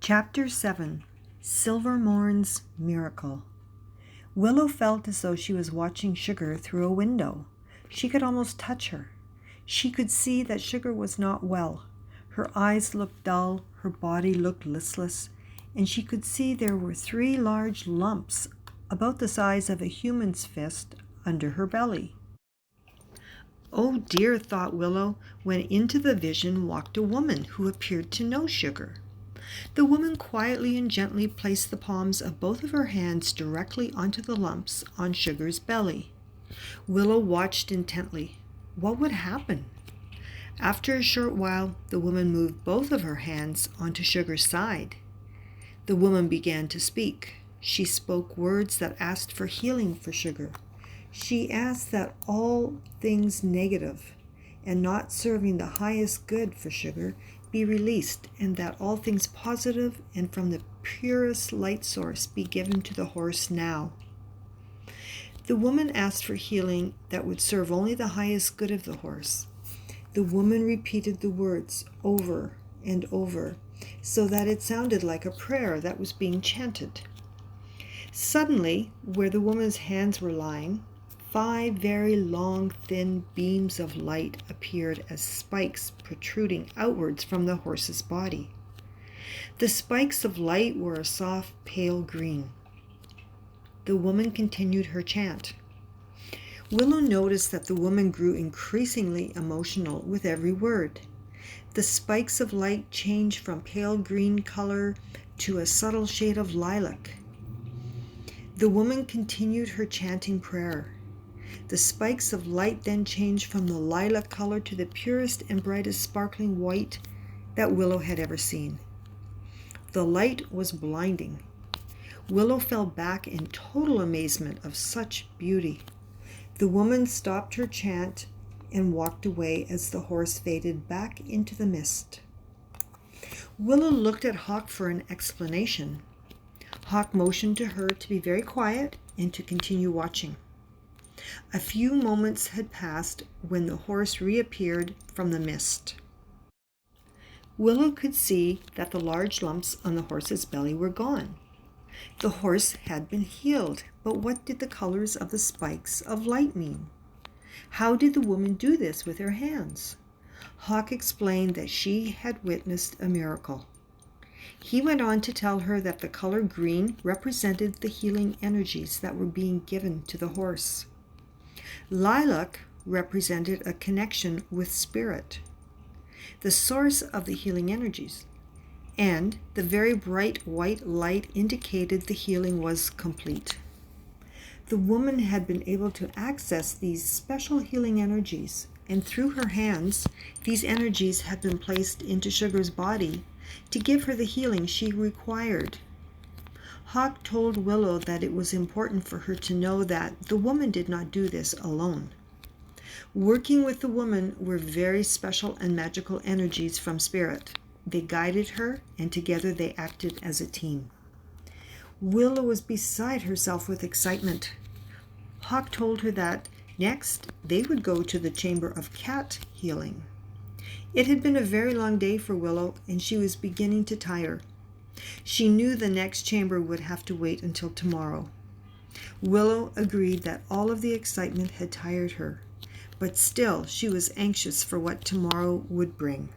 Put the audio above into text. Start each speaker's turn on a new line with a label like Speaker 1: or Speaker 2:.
Speaker 1: Chapter 7 Silver Morn's Miracle. Willow felt as though she was watching Sugar through a window. She could almost touch her. She could see that Sugar was not well. Her eyes looked dull, her body looked listless, and she could see there were 3 large lumps about the size of a human's fist under her belly. Oh dear, thought Willow, when into the vision walked a woman who appeared to know Sugar. The woman quietly and gently placed the palms of both of her hands directly onto the lumps on Sugar's belly. Willow watched intently. What would happen? After a short while, the woman moved both of her hands onto Sugar's side. The woman began to speak. She spoke words that asked for healing for Sugar. She asked that all things negative and not serving the highest good for Sugar be released, and that all things positive and from the purest light source be given to the horse now. The woman asked for healing that would serve only the highest good of the horse. The woman repeated the words over and over, so that it sounded like a prayer that was being chanted. Suddenly, where the woman's hands were lying, 5 very long, thin beams of light appeared as spikes protruding outwards from the horse's body. The spikes of light were a soft, pale green. The woman continued her chant. Willow noticed that the woman grew increasingly emotional with every word. The spikes of light changed from pale green color to a subtle shade of lilac. The woman continued her chanting prayer. The spikes of light then changed from the lilac color to the purest and brightest sparkling white that Willow had ever seen. The light was blinding. Willow fell back in total amazement of such beauty. The woman stopped her chant and walked away as the horse faded back into the mist. Willow looked at Hawk for an explanation. Hawk motioned to her to be very quiet and to continue watching. A few moments had passed when the horse reappeared from the mist. Willow could see that the large lumps on the horse's belly were gone. The horse had been healed, but what did the colors of the spikes of light mean? How did the woman do this with her hands? Hawk explained that she had witnessed a miracle. He went on to tell her that the color green represented the healing energies that were being given to the horse. Lilac represented a connection with spirit, the source of the healing energies, and the very bright white light indicated the healing was complete. The woman had been able to access these special healing energies, and through her hands, these energies had been placed into Sugar's body to give her the healing she required. Hawk told Willow that it was important for her to know that the woman did not do this alone. Working with the woman were very special and magical energies from Spirit. They guided her, and together they acted as a team. Willow was beside herself with excitement. Hawk told her that next they would go to the Chamber of Cat Healing. It had been a very long day for Willow, and she was beginning to tire. She knew the next chamber would have to wait until tomorrow. Willow agreed that all of the excitement had tired her, but still she was anxious for what tomorrow would bring.